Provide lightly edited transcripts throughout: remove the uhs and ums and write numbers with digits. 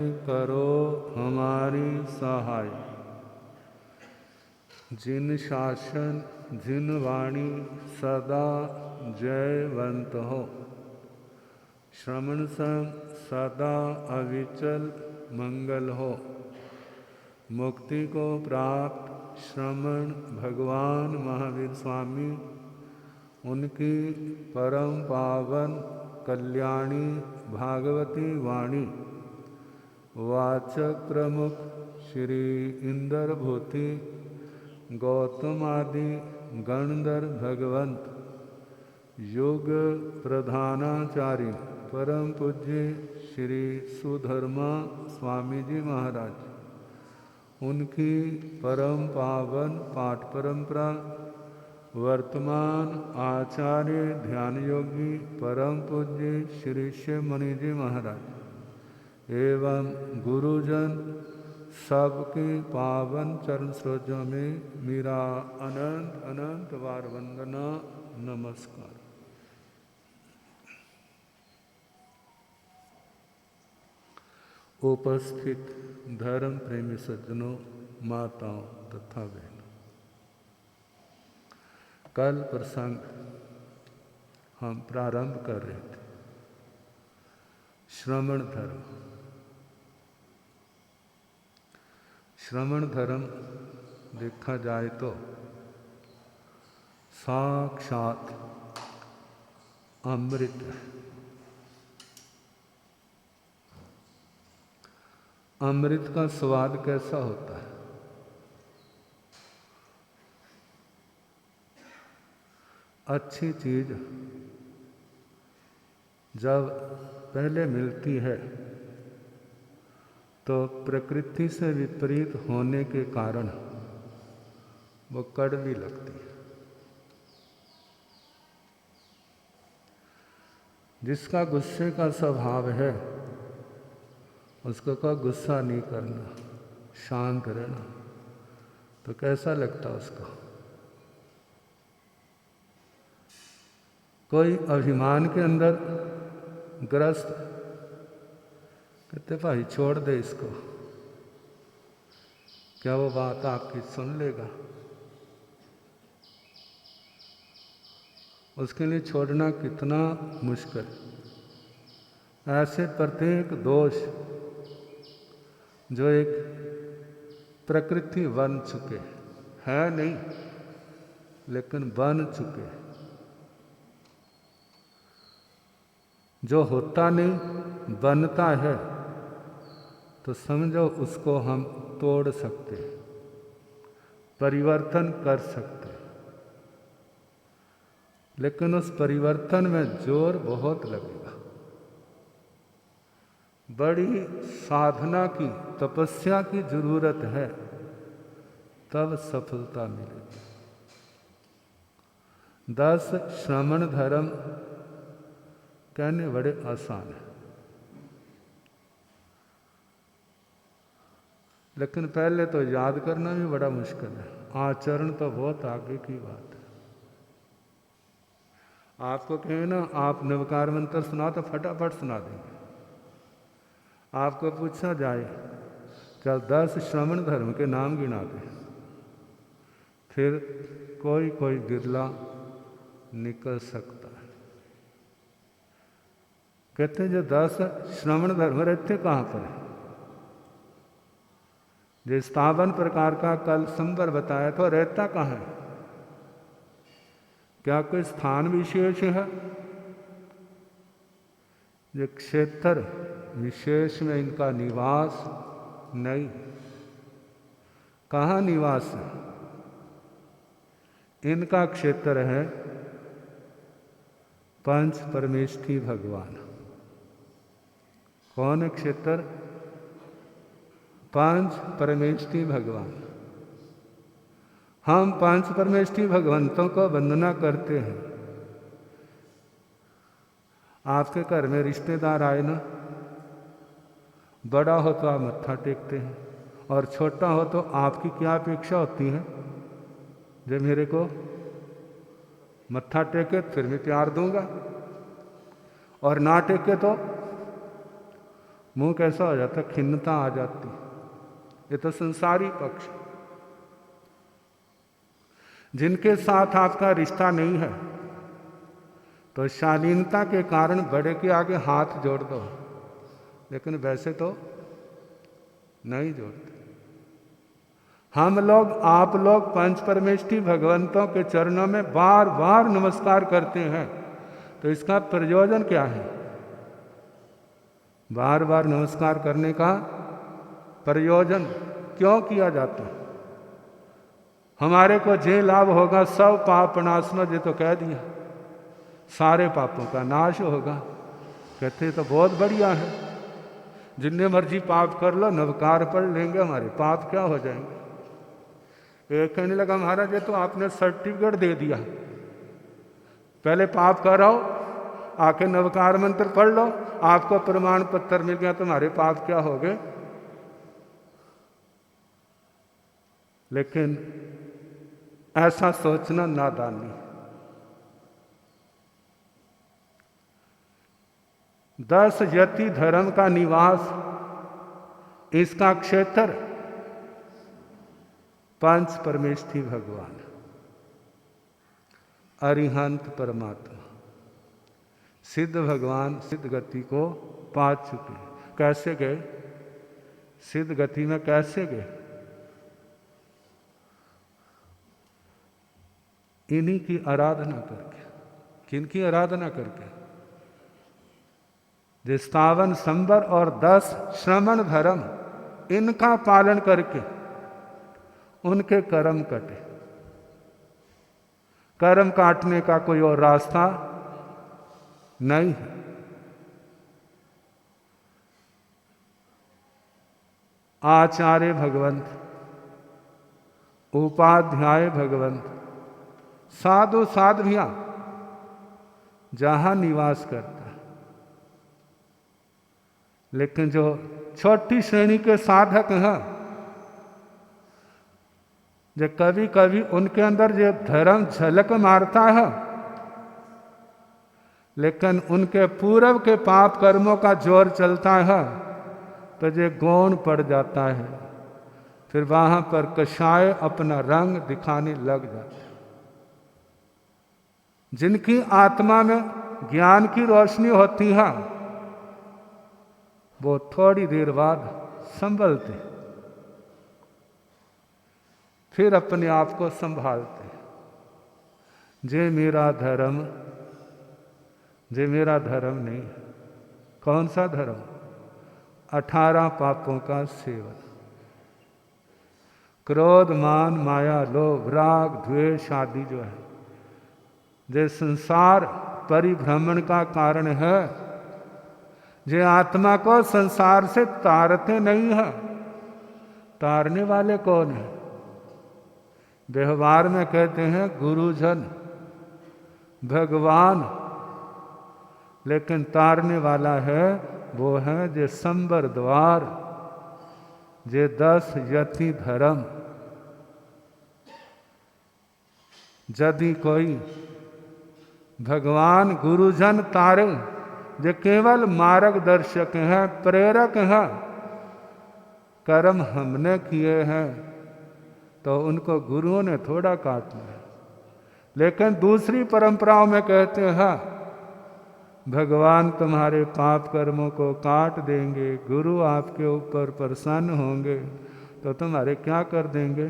करो हमारी सहाय। जिन शासन जिन वाणी सदा जयवंत हो। श्रवण संग सदा अविचल मंगल हो। मुक्ति को प्राप्त श्रमण भगवान महावीर स्वामी, उनकी परम पावन कल्याणी भागवती वाणी वाचक प्रमुख श्री इंद्र भूति गौतम आदि गणधर भगवंत योग प्रधानाचार्य परम पूज्य श्री सुधर्मा स्वामी जी महाराज, उनकी परम पावन पाठ परंपरा वर्तमान आचार्य ध्यान योगी परम पूज्य श्री शिव मुनि जी महाराज एवं गुरुजन सबके पावन चरण सरोजों में मेरा अनंत अनंत बार वंदना नमस्कार। उपस्थित धर्म प्रेमी सज्जनों, माताओं तथा बहनों, कल प्रसंग हम प्रारंभ कर रहे थे श्रवण धर्म। श्रवण धर्म देखा जाए तो साक्षात अमृत है। अमृत का स्वाद कैसा होता है? अच्छी चीज जब पहले मिलती है तो प्रकृति से विपरीत होने के कारण वो कड़वी लगती है। जिसका गुस्से का स्वभाव है उसको का गुस्सा नहीं करना, शांत रहना, तो कैसा लगता उसको? कोई अभिमान के अंदर ग्रस्त, कहते भाई छोड़ दे इसको, क्या वो बात आपकी सुन लेगा? उसके लिए छोड़ना कितना मुश्किल। ऐसे प्रत्येक दोष जो एक प्रकृति बन चुके है नहीं, लेकिन बन चुके, जो होता नहीं बनता है, तो समझो उसको हम तोड़ सकते, परिवर्तन कर सकते। लेकिन उस परिवर्तन में जोर बहुत लगेगा, बड़ी साधना की तपस्या की जरूरत है, तब सफलता मिलेगी। 10 श्रवण धर्म कहने बड़े आसान है, लेकिन पहले तो याद करना भी बड़ा मुश्किल है। आचरण तो बहुत आगे की बात है। आपको कहें ना आप नवकार मंत्र सुना तो फटाफट सुना देंगे। आपको पूछा जाए चल 10 श्रवण धर्म के नाम गिना दे, फिर कोई कोई बिरला निकल सकता है। कहते हैं जो 10 श्रवण धर्म रहते कहाँ पर है? जो स्थावन प्रकार का कल संबर बताया तो रहता कहाँ है? क्या कोई स्थान विशेष है? जो क्षेत्र विशेष में इनका निवास नहीं। कहाँ निवास है? इनका क्षेत्र है पंच परमेष्ठी भगवान। कौन है क्षेत्र? पांच परमेष्ठी भगवान। हम पांच परमेष्ठी भगवंतों को वंदना करते हैं। आपके घर में रिश्तेदार आए ना, बड़ा हो तो आप मत्था टेकते हैं, और छोटा हो तो आपकी क्या अपेक्षा होती है? जब मेरे को मत्था टेके फिर मैं प्यार दूंगा, और ना टेके तो मुंह कैसा हो जाता, खिन्नता आ जाती। ये तो संसारी पक्ष। जिनके साथ आपका रिश्ता नहीं है तो शालीनता के कारण बड़े के आगे हाथ जोड़ दो, लेकिन वैसे तो नहीं जोड़ते। हम लोग, आप लोग पंच परमेष्ठी भगवंतों के चरणों में बार बार नमस्कार करते हैं, तो इसका प्रयोजन क्या है? बार बार नमस्कार करने का प्रयोजन क्यों किया जाता है? हमारे को जे लाभ होगा, सब पाप नाशनो, जे तो कह दिया, सारे पापों का नाश होगा। कहते तो बहुत बढ़िया है, जितने मर्जी पाप कर लो, नवकार पढ़ लेंगे, हमारे पाप क्या हो जाएंगे। एक कहने लगा, महाराज ये तो आपने सर्टिफिकेट दे दिया, पहले पाप कराओ, आके नवकार मंत्र पढ़ लो, आपको प्रमाण पत्र मिल गया, तुम्हारे पाप क्या हो गए। लेकिन ऐसा सोचना नादानी। 10 यति धर्म का निवास, इसका क्षेत्र पंच परमेष्ठी भगवान, अरिहंत परमात्मा, सिद्ध भगवान सिद्ध गति को पा चुके। कैसे गए? सिद्ध गति में कैसे गए? इन्हीं की आराधना करके। किनकी आराधना करके? जो स्थावन संबर और 10 श्रमण धर्म, इनका पालन करके उनके कर्म कटे। कर्म काटने का कोई और रास्ता नहीं है। आचार्य भगवंत, उपाध्याय भगवंत, साधु साध्वियां जहां निवास करता है, लेकिन जो छोटी श्रेणी के साधक हैं, जो कभी कभी उनके अंदर जो धर्म झलक मारता है, लेकिन उनके पूर्व के पाप कर्मों का जोर चलता है, तो जो गौण पड़ जाता है, फिर वहां पर कषाय अपना रंग दिखाने लग जाता है। जिनकी आत्मा में ज्ञान की रोशनी होती है, वो थोड़ी देर बाद संभलते, फिर अपने आप को संभालते। जे मेरा धर्म, जे मेरा धर्म नहीं। कौन सा धर्म? 18 पापों का सेवन। क्रोध, मान, माया, लोभ, राग, द्वेष आदि जो है, जो संसार परिभ्रमण का कारण है, जो आत्मा को संसार से तारते नहीं है। तारने वाले कौन है? व्यवहार में कहते हैं गुरुजन, भगवान, लेकिन तारने वाला है वो है जो संबर द्वार, जे 10 यति धर्म। यदि कोई भगवान गुरुजन तारे, जो केवल मार्गदर्शक हैं, प्रेरक हैं, कर्म हमने किए हैं, तो उनको गुरुओं ने थोड़ा काटना है। लेकिन दूसरी परंपराओं में कहते हैं भगवान तुम्हारे पाप कर्मों को काट देंगे, गुरु आपके ऊपर प्रसन्न होंगे, तो तुम्हारे क्या कर देंगे?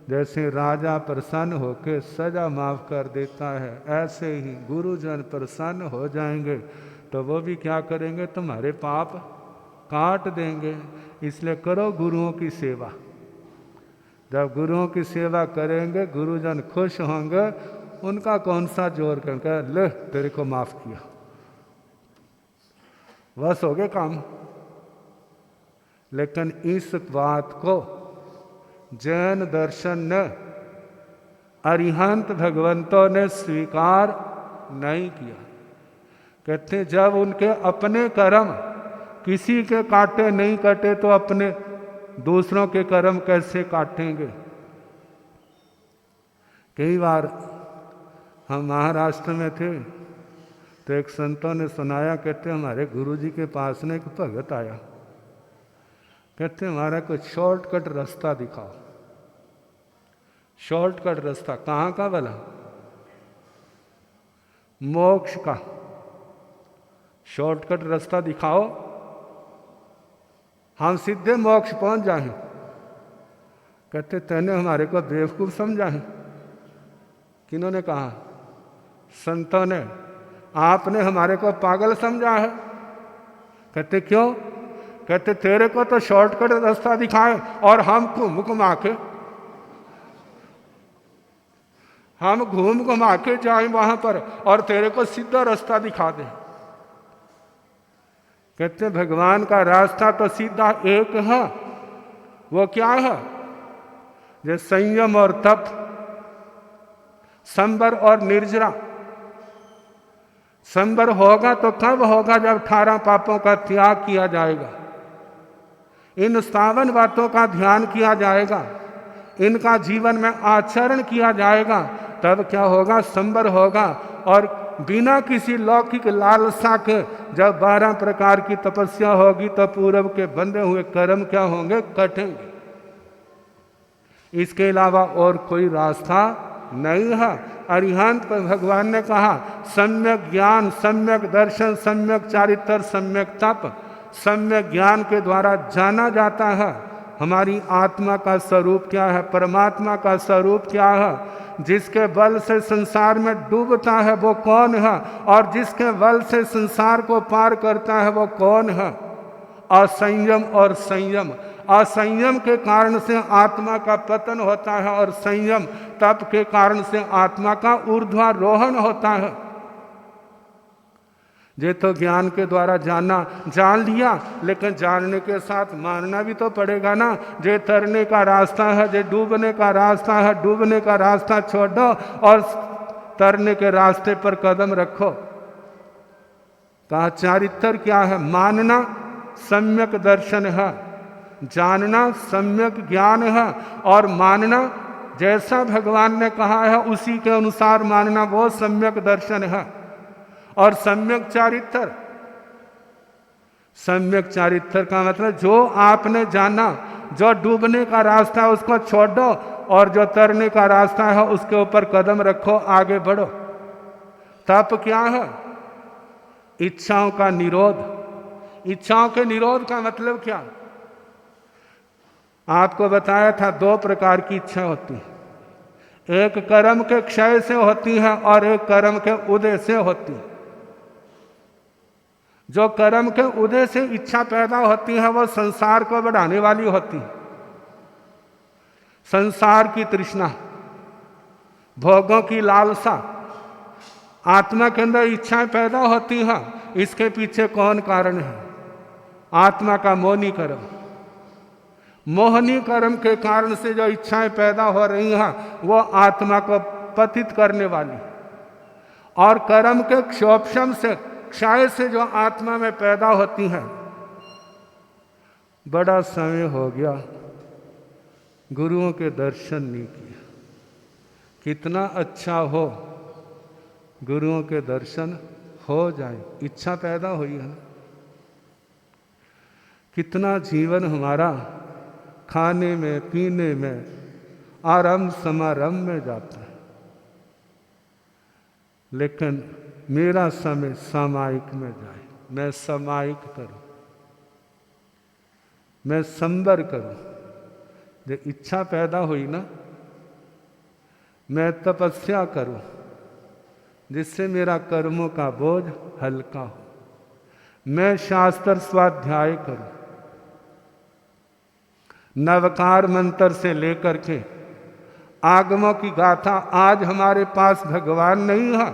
जैसे राजा प्रसन्न होकर सजा माफ कर देता है, ऐसे ही गुरुजन प्रसन्न हो जाएंगे, तो वो भी क्या करेंगे? तुम्हारे पाप काट देंगे। इसलिए करो गुरुओं की सेवा। जब गुरुओं की सेवा करेंगे, गुरुजन खुश होंगे, उनका कौन सा जोर करके ले तेरे को माफ किया, बस हो गए काम। लेकिन इस बात को जैन दर्शन ने, अरिहंत भगवंतों ने स्वीकार नहीं किया। कहते जब उनके अपने कर्म किसी के काटे नहीं कटे, तो अपने दूसरों के कर्म कैसे काटेंगे? कई बार हम महाराष्ट्र में थे, तो एक संतों ने सुनाया, कहते हमारे गुरुजी के पास ने एक भगत आया, कहते हमारा कोई शॉर्टकट रास्ता दिखाओ। शॉर्टकट रास्ता कहाँ का भला? मोक्ष का शॉर्टकट रास्ता दिखाओ, हम सीधे मोक्ष पहुंच जाएं। कहते तैने हमारे को बेवकूफ समझा है। किन्होंने कहा? संतों ने। आपने हमारे को पागल समझा है। कहते क्यों? कहते तेरे को तो शॉर्टकट रास्ता दिखाए और हम घूम घुमा के जाए वहां पर और तेरे को सीधा रास्ता दिखा दे। कहते भगवान का रास्ता तो सीधा एक है। वो क्या है? जो संयम और तप, संबर और निर्जरा। संबर होगा तो कब होगा? जब 18 पापों का त्याग किया जाएगा, इन 57 बातों का ध्यान किया जाएगा, इनका जीवन में आचरण किया जाएगा, तब क्या होगा? संबर होगा। और बिना किसी लौकिक लालसा के जब 12 प्रकार की तपस्या होगी तो पूर्व के बंधे हुए कर्म क्या होंगे? कटेंगे। इसके अलावा और कोई रास्ता नहीं है। अरिहंत पर भगवान ने कहा सम्यक ज्ञान, सम्यक दर्शन, सम्यक चारित्र, सम्यक तप। सम्यक ज्ञान के द्वारा जाना जाता है हमारी आत्मा का स्वरूप क्या है, परमात्मा का स्वरूप क्या है। जिसके बल से संसार में डूबता है वो कौन है, और जिसके बल से संसार को पार करता है वो कौन है? असंयम और संयम। असंयम के कारण से आत्मा का पतन होता है और संयम तप के कारण से आत्मा का ऊर्ध्वारोहण होता है। ये तो ज्ञान के द्वारा जान लिया, लेकिन जानने के साथ मानना भी तो पड़ेगा ना। जे तरने का रास्ता है, जे डूबने का रास्ता है, डूबने का रास्ता छोड़ दो और तरने के रास्ते पर कदम रखो। कहा चारित्र क्या है? मानना सम्यक दर्शन है, जानना सम्यक ज्ञान है, और मानना जैसा भगवान ने कहा है उसी के अनुसार मानना, वो सम्यक दर्शन है। और सम्यक चारित्र, सम्यक चारित्र का मतलब जो आपने जाना, जो डूबने का रास्ता है उसको छोड़ दो और जो तरने का रास्ता है उसके ऊपर कदम रखो, आगे बढ़ो। तप क्या है? इच्छाओं का निरोध। इच्छाओं के निरोध का मतलब क्या? आपको बताया था 2 प्रकार की इच्छा होती है। एक कर्म के क्षय से होती है और एक कर्म के उदय से होती है। जो कर्म के उदय से इच्छा पैदा होती है वो संसार को बढ़ाने वाली होती है। संसार की तृष्णा, भोगों की लालसा, आत्मा के अंदर इच्छाएं पैदा होती हैं। इसके पीछे कौन कारण है? आत्मा का मोहनी कर्म। मोहनी कर्म के कारण से जो इच्छाएं पैदा हो रही हैं वो आत्मा को पतित करने वाली, और कर्म के क्षोभम से, क्षय से जो आत्मा में पैदा होती है। बड़ा समय हो गया गुरुओं के दर्शन नहीं किए। कितना अच्छा हो गुरुओं के दर्शन हो जाए, इच्छा पैदा हुई है। कितना जीवन हमारा खाने में, पीने में, आरंभ समारंभ में जाता है, लेकिन मेरा समय सामायिक में जाए। मैं सामायिक करूं, मैं संबर करूं। जो इच्छा पैदा हुई ना, मैं तपस्या करूं जिससे मेरा कर्मों का बोझ हल्का हो। मैं शास्त्र स्वाध्याय करूं, नवकार मंत्र से लेकर के आगमों की गाथा। आज हमारे पास भगवान नहीं है,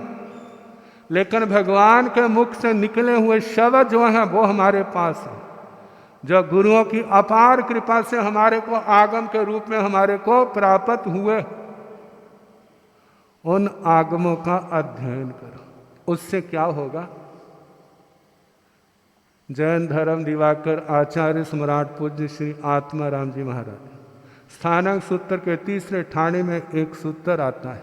लेकिन भगवान के मुख से निकले हुए शब्द जो हैं वो हमारे पास है, जो गुरुओं की अपार कृपा से हमारे को आगम के रूप में हमारे को प्राप्त हुए। उन आगमों का अध्ययन करो। उससे क्या होगा? जैन धर्म दिवाकर आचार्य सम्राट पूज्य श्री आत्माराम जी महाराज स्थानक सूत्र के 3रे ठाणे में एक सूत्र आता है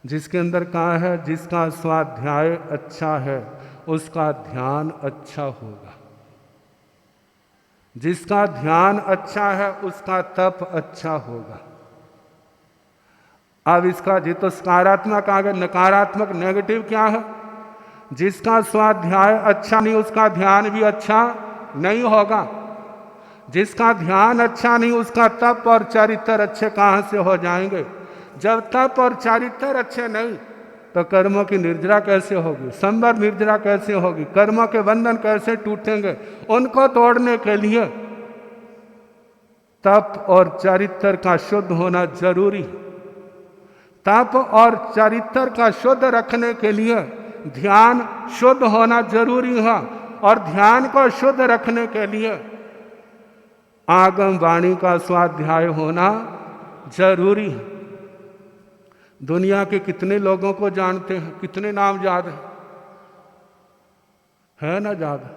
जिसके अंदर कहा है, जिसका स्वाध्याय अच्छा है उसका ध्यान अच्छा होगा। जिसका ध्यान अच्छा है उसका तप अच्छा होगा। अब इसका जी तो सकारात्मक आ गया, नकारात्मक नेगेटिव क्या है? जिसका स्वाध्याय अच्छा नहीं उसका ध्यान भी अच्छा नहीं होगा। जिसका ध्यान अच्छा नहीं उसका तप और चरित्र अच्छे कहाँ से हो जाएंगे? जब तप और चरित्र अच्छे नहीं तो कर्मों की निर्जरा कैसे होगी? संवर निर्जरा कैसे होगी? कर्मों के बंधन कैसे टूटेंगे? उनको तोड़ने के लिए तप और चरित्र का शुद्ध होना जरूरी। तप और चरित्र का शुद्ध रखने के लिए ध्यान शुद्ध होना जरूरी है, और ध्यान को शुद्ध रखने के लिए आगम वाणी का स्वाध्याय होना जरूरी है। दुनिया के कितने लोगों को जानते हैं? कितने नाम याद है ना याद?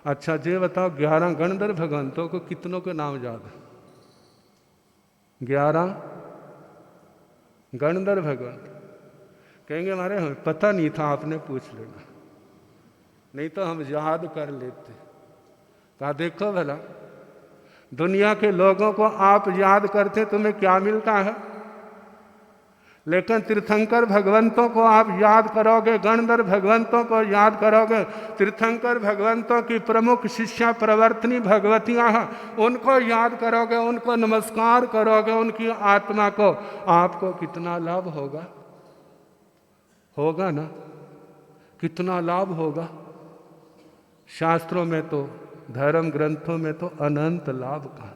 अच्छा ये बताओ 11 गणधर भगवंतों को कितनों के नाम याद है? 11 गणधर भगवंत। कहेंगे हमारे हमें पता नहीं था, आपने पूछ लेना, नहीं तो हम याद कर लेते। कहा देखो भला दुनिया के लोगों को आप याद करते तुम्हें क्या मिलता है, लेकिन तीर्थंकर भगवंतों को आप याद करोगे, गणधर भगवंतों को याद करोगे, तीर्थंकर भगवंतों की प्रमुख शिष्या प्रवर्तनी भगवतियाँ हैं, उनको याद करोगे, उनको नमस्कार करोगे, उनकी आत्मा को, आपको कितना लाभ होगा? होगा ना? कितना लाभ होगा? शास्त्रों में तो, धर्म ग्रंथों में तो अनंत लाभ का,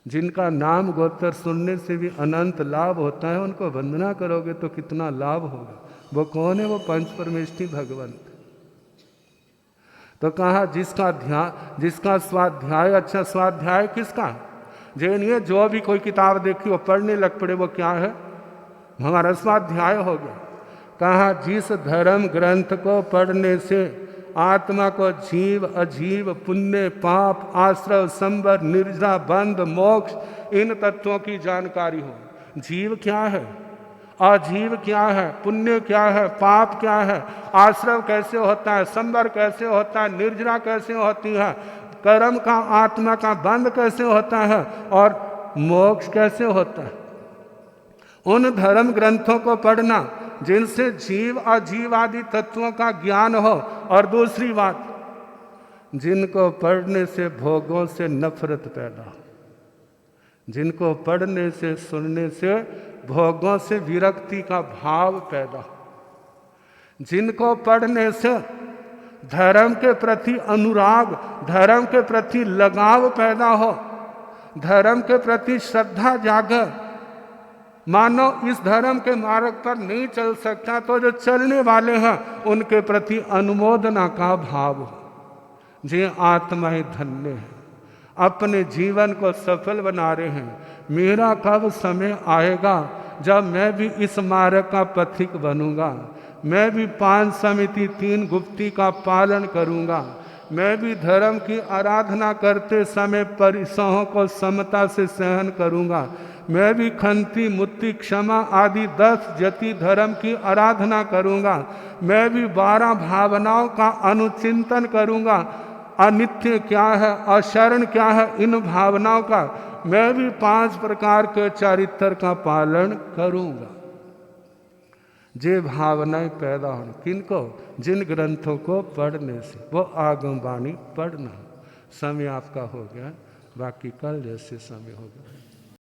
जिनका नाम गोत्र सुनने से भी अनंत लाभ होता है, उनको वंदना करोगे तो कितना लाभ होगा। वो कौन है? वो पंच परमेष्ठी भगवंत। तो कहा जिसका ध्यान, जिसका स्वाध्याय अच्छा, स्वाध्याय किसका? जिन्हें जो भी कोई किताब देखी वो पढ़ने लग पड़े, वो क्या है? हमारा स्वाध्याय हो गया। कहा जिस धर्म ग्रंथ को पढ़ने से आत्मा को जीव अजीव, पुण्य पाप, आश्रव, संवर, निर्जरा, बंध, मोक्ष, इन तत्वों की जानकारी हो। जीव क्या है, अजीव क्या है, पुण्य क्या है, पाप क्या है, आश्रव कैसे होता है, संवर कैसे होता है, निर्जरा कैसे होती है, कर्म का आत्मा का बंध कैसे होता है, और मोक्ष कैसे होता है। उन धर्म ग्रंथों को पढ़ना जिनसे जीव अजीव आदि तत्वों का ज्ञान हो। और दूसरी बात, जिनको पढ़ने से भोगों से नफरत पैदा हो, जिनको पढ़ने से, सुनने से भोगों से विरक्ति का भाव पैदा हो, जिनको पढ़ने से धर्म के प्रति अनुराग, धर्म के प्रति लगाव पैदा हो, धर्म के प्रति श्रद्धा जागे, मानो इस धर्म के मार्ग पर नहीं चल सकता तो जो चलने वाले हैं उनके प्रति अनुमोदना का भाव हो। जे आत्माएं धन्य हैं, अपने जीवन को सफल बना रहे हैं। मेरा कब समय आएगा जब मैं भी इस मार्ग का पथिक बनूंगा, मैं भी 5 समिति 3 गुप्ती का पालन करूंगा, मैं भी धर्म की आराधना करते समय परिसहों को समता से सहन करूंगा, मैं भी खंती, मुक्ति, क्षमा आदि 10 जति धर्म की आराधना करूंगा, मैं भी 12 भावनाओं का अनुचिंतन करूंगा, अनित्य क्या है, अशरण क्या है, इन भावनाओं का मैं भी 5 प्रकार के चरित्र का पालन करूंगा। जे भावनाएं पैदा हो किनको? जिन ग्रंथों को पढ़ने से, वो आगम वाणी पढ़ना। समय आपका हो गया, बाकी कल जैसे समय होगा।